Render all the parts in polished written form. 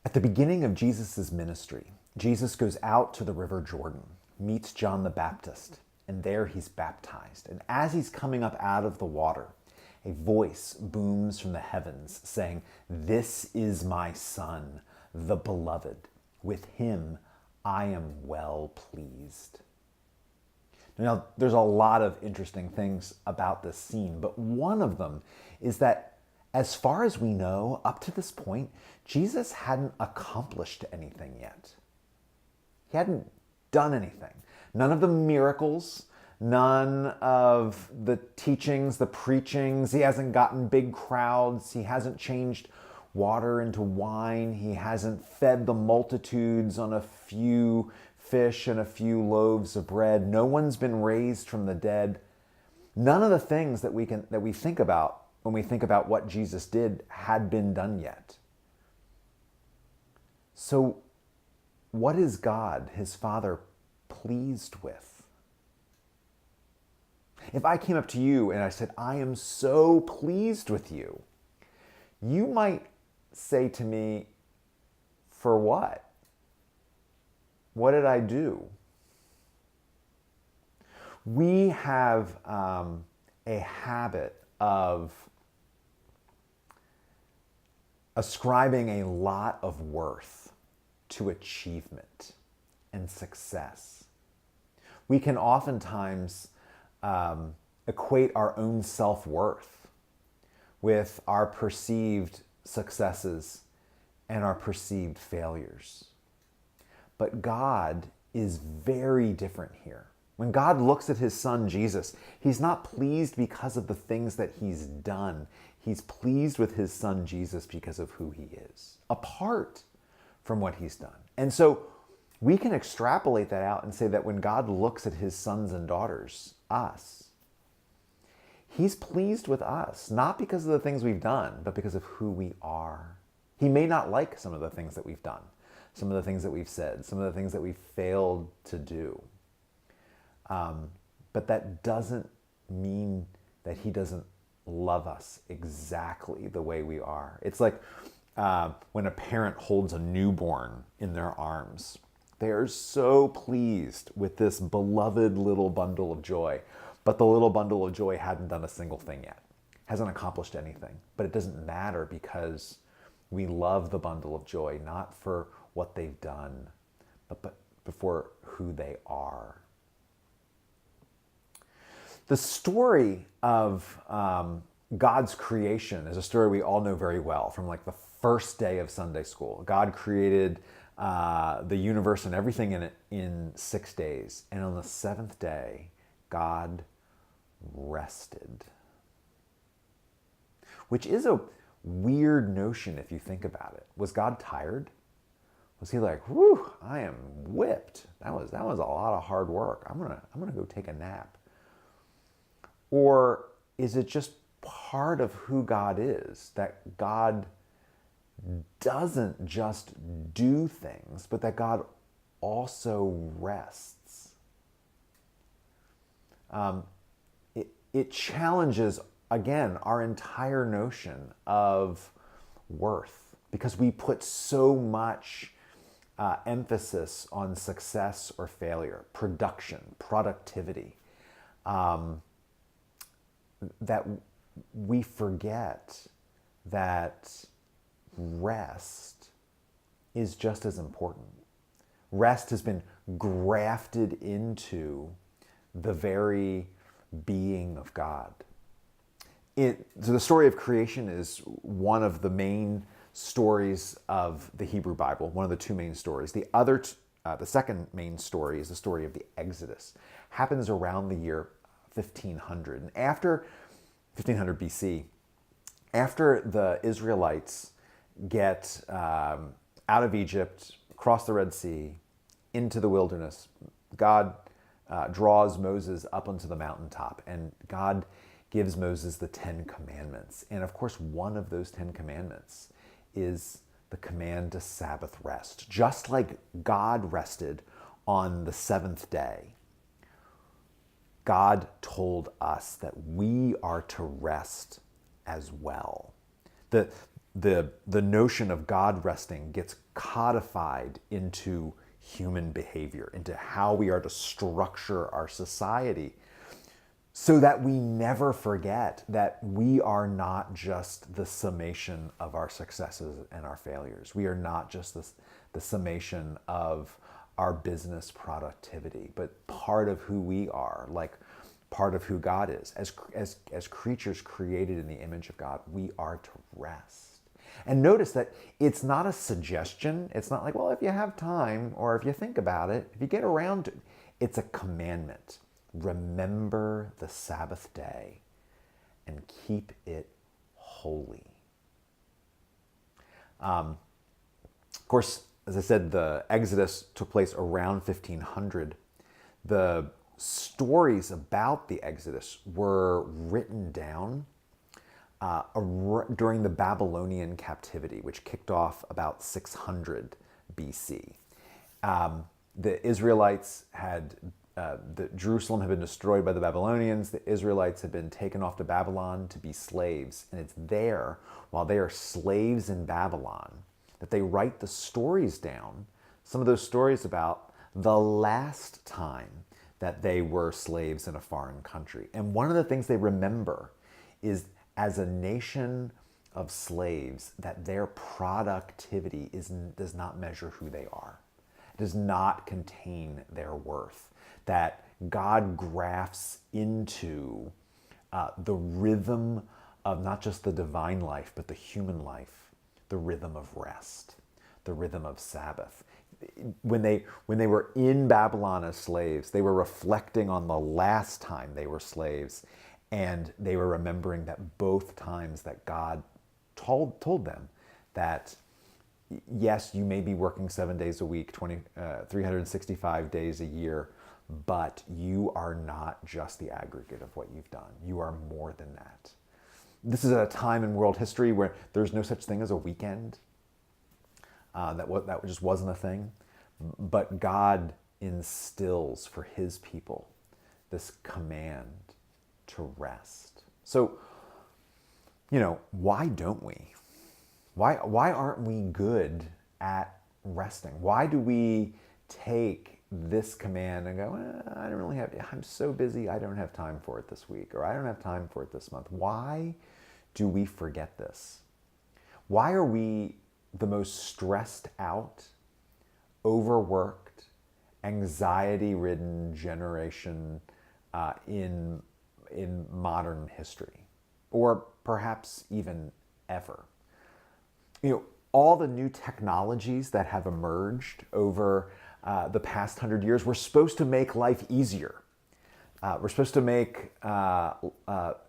At the beginning of Jesus' ministry, Jesus goes out to the River Jordan, meets John the Baptist, and there he's baptized. And as he's coming up out of the water, a voice booms from the heavens saying, "This is my Son, the Beloved. With him I am well pleased." Now, there's a lot of interesting things about this scene, but one of them is that, as far as we know, up to this point, Jesus hadn't accomplished anything yet. He hadn't done anything. None of the miracles, none of the teachings, the preachings. He hasn't gotten big crowds. He hasn't changed water into wine. He hasn't fed the multitudes on a few fish and a few loaves of bread. No one's been raised from the dead. None of the things that we think about when we think about what Jesus did had been done yet. So what is God, his Father, pleased with? If I came up to you and I said, "I am so pleased with you," you might say to me, "For what? What did I do?" We have a habit of ascribing a lot of worth to achievement and success. We can oftentimes equate our own self-worth with our perceived successes and our perceived failures. But God is very different here. When God looks at his Son, Jesus, he's not pleased because of the things that he's done. He's pleased with his Son, Jesus, because of who he is, apart from what he's done. And so we can extrapolate that out and say that when God looks at his sons and daughters, us, he's pleased with us, not because of the things we've done, but because of who we are. He may not like some of the things that we've done, some of the things that we've said, some of the things that we've failed to do. But that doesn't mean that he doesn't love us exactly the way we are. It's like when a parent holds a newborn in their arms. They are so pleased with this beloved little bundle of joy, but the little bundle of joy hadn't done a single thing yet, hasn't accomplished anything. But it doesn't matter because we love the bundle of joy, not for what they've done, but for who they are. The story of God's creation is a story we all know very well from like the first day of Sunday school. God created the universe and everything in it in 6 days. And on the seventh day, God rested. Which is a weird notion if you think about it. Was God tired? Was he like, "Whew, I am whipped. That was a lot of hard work. I'm gonna go take a nap"? Or is it just part of who God is, that God doesn't just do things, but that God also rests? It challenges, again, our entire notion of worth, because we put so much emphasis on success or failure, production, productivity, that we forget that rest is just as important. Rest has been grafted into the very being of God. So the story of creation is one of the main stories of the Hebrew Bible, one of the two main stories. The second main story is the story of the Exodus. Happens around the year 1500. And after 1500 BC, after the Israelites get out of Egypt, cross the Red Sea, into the wilderness, God draws Moses up onto the mountaintop, and God gives Moses the 10 Commandments. And of course, one of those 10 Commandments is the command to Sabbath rest. Just like God rested on the seventh day, God told us that we are to rest as well. the notion of God resting gets codified into human behavior, into how we are to structure our society, so that we never forget that we are not just the summation of our successes and our failures. We are not just the summation of our business productivity, but part of who we are, like part of who God is. As creatures created in the image of God, we are to rest. And notice that it's not a suggestion. It's not like, well, if you have time or if you think about it, if you get around to it, it's a commandment. Remember the Sabbath day and keep it holy. Of course, as I said, the Exodus took place around 1500. The stories about the Exodus were written down during the Babylonian captivity, which kicked off about 600 BC. The Israelites Jerusalem had been destroyed by the Babylonians. The Israelites had been taken off to Babylon to be slaves. And it's there, while they are slaves in Babylon, that they write the stories down, some of those stories about the last time that they were slaves in a foreign country. And one of the things they remember is, as a nation of slaves, that their productivity does not measure who they are. It does not contain their worth. That God grafts into the rhythm of not just the divine life, but the human life, the rhythm of rest, the rhythm of Sabbath. When they were in Babylon as slaves, they were reflecting on the last time they were slaves, and they were remembering that both times that God told them that, yes, you may be working 7 days a week, 365 days a year, but you are not just the aggregate of what you've done. You are more than that. This is at a time in world history where there's no such thing as a weekend. That just wasn't a thing. But God instills for his people this command to rest. So, why don't we? Why aren't we good at resting? Why do we take this command and go, I'm so busy, I don't have time for it this week, or I don't have time for it this month? Why do we forget this? Why are we the most stressed out, overworked, anxiety-ridden generation in modern history, or perhaps even ever? All the new technologies that have emerged over the past 100 years were supposed to make life easier. We're supposed to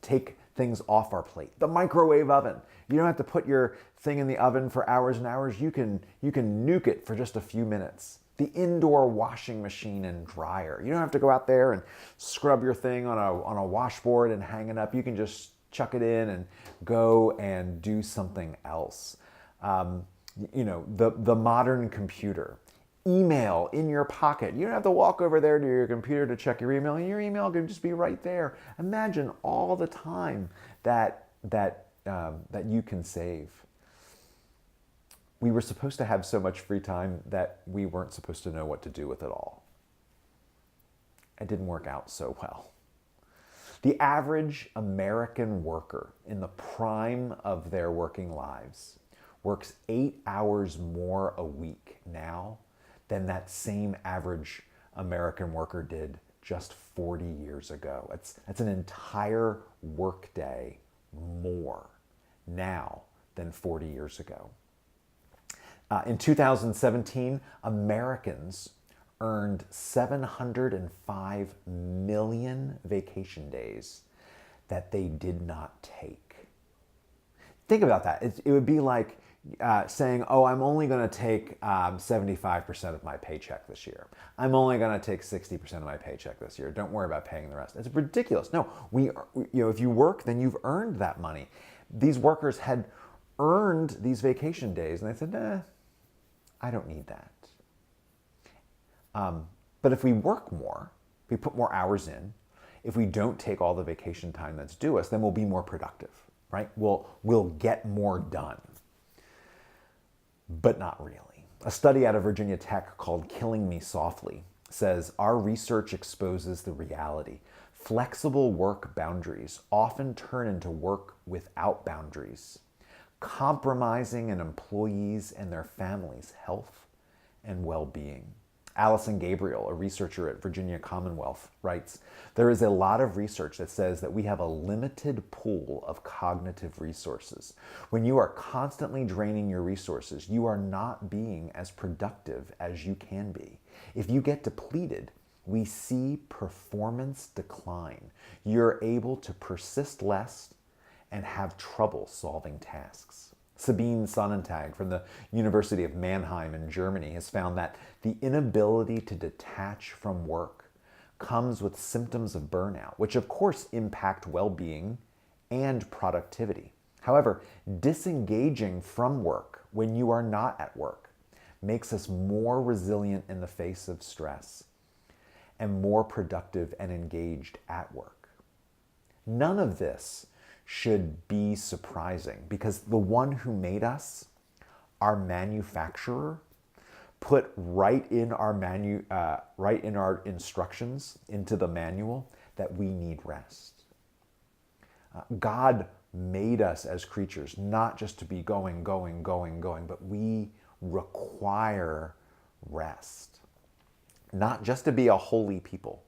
take things off our plate. The microwave oven. You don't have to put your thing in the oven for hours and hours. You can nuke it for just a few minutes. The indoor washing machine and dryer. You don't have to go out there and scrub your thing on a washboard and hang it up. You can just chuck it in and go and do something else. The modern computer. Email in your pocket. You don't have to walk over there to your computer to check your email, and your email can just be right there. Imagine all the time that you can save. We were supposed to have so much free time that we weren't supposed to know what to do with it all. It didn't work out so well. The average American worker in the prime of their working lives works 8 hours more a week now than that same average American worker did just 40 years ago. That's an entire workday more now than 40 years ago. In 2017, Americans earned 705 million vacation days that they did not take. Think about that. It would be like saying, I'm only going to take 75% of my paycheck this year. I'm only going to take 60% of my paycheck this year. Don't worry about paying the rest. It's ridiculous. No, if you work, then you've earned that money. These workers had earned these vacation days, and they said, I don't need that. But if we work more, if we put more hours in, if we don't take all the vacation time that's due us, then we'll be more productive, right? We'll get more done. but not really. A study out of Virginia Tech called Killing Me Softly says our research exposes the reality. Flexible work boundaries often turn into work without boundaries, compromising an employee's and their family's health and well-being. Allison Gabriel, a researcher at Virginia Commonwealth, writes, there is a lot of research that says that we have a limited pool of cognitive resources. When you are constantly draining your resources, you are not being as productive as you can be. If you get depleted, we see performance decline. You're able to persist less and have trouble solving tasks. Sabine Sonnentag from the University of Mannheim in Germany has found that the inability to detach from work comes with symptoms of burnout, which of course impact well-being and productivity. However, disengaging from work when you are not at work makes us more resilient in the face of stress and more productive and engaged at work. None of this should be surprising because the one who made us, our manufacturer, put right in our instructions into the manual that we need rest. God made us as creatures not just to be going, but we require rest. Not just to be a holy people,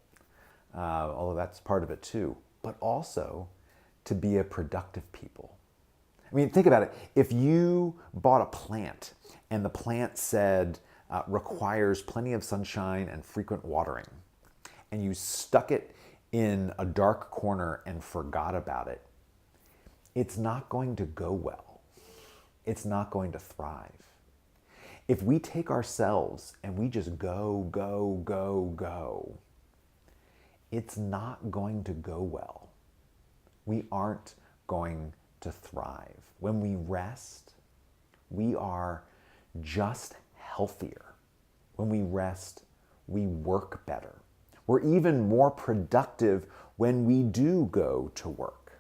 although that's part of it too, but also to be a productive people. I mean, think about it. If you bought a plant and the plant said requires plenty of sunshine and frequent watering, and you stuck it in a dark corner and forgot about it, it's not going to go well. It's not going to thrive. If we take ourselves and we just go, it's not going to go well. We aren't going to thrive. When we rest, we are just healthier. When we rest, we work better. We're even more productive when we do go to work,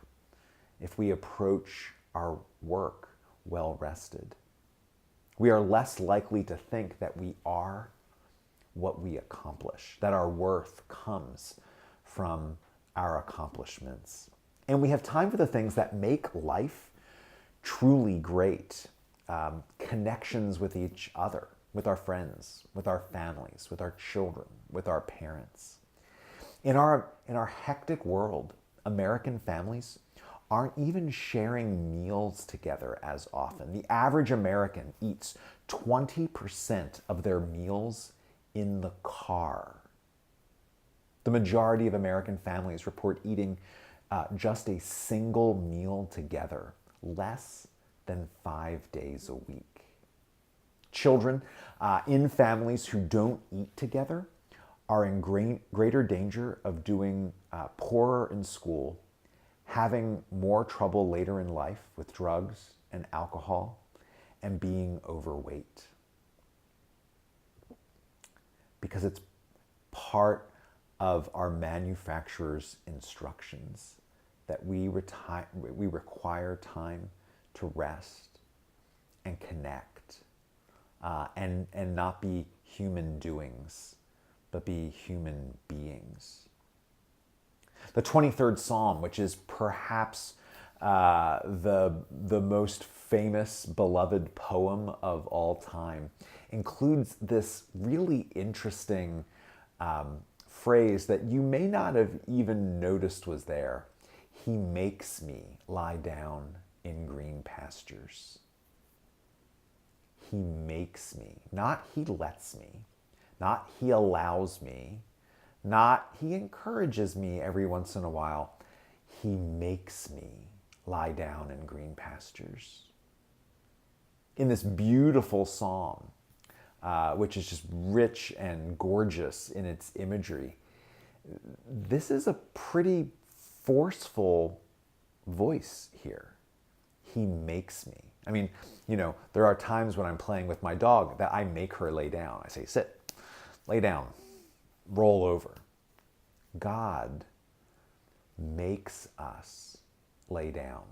if we approach our work well rested. We are less likely to think that we are what we accomplish, that our worth comes from our accomplishments. And we have time for the things that make life truly great. Connections with each other, with our friends, with our families, with our children, with our parents. In our hectic world, American families aren't even sharing meals together as often. The average American eats 20% of their meals in the car. The majority of American families report eating just a single meal together, less than 5 days a week. Children in families who don't eat together are in greater danger of doing poorer in school, having more trouble later in life with drugs and alcohol, and being overweight. Because it's part of our manufacturer's instructions that we require time to rest and connect and not be human doings, but be human beings. The 23rd Psalm, which is perhaps the most famous, beloved poem of all time, includes this really interesting phrase that you may not have even noticed was there. He makes me lie down in green pastures. He makes me, not he lets me, not he allows me, not he encourages me every once in a while. He makes me lie down in green pastures. In this beautiful psalm, which is just rich and gorgeous in its imagery, this is a pretty forceful voice here. He makes me. I mean, there are times when I'm playing with my dog that I make her lay down. I say, sit, lay down, roll over. God makes us lay down.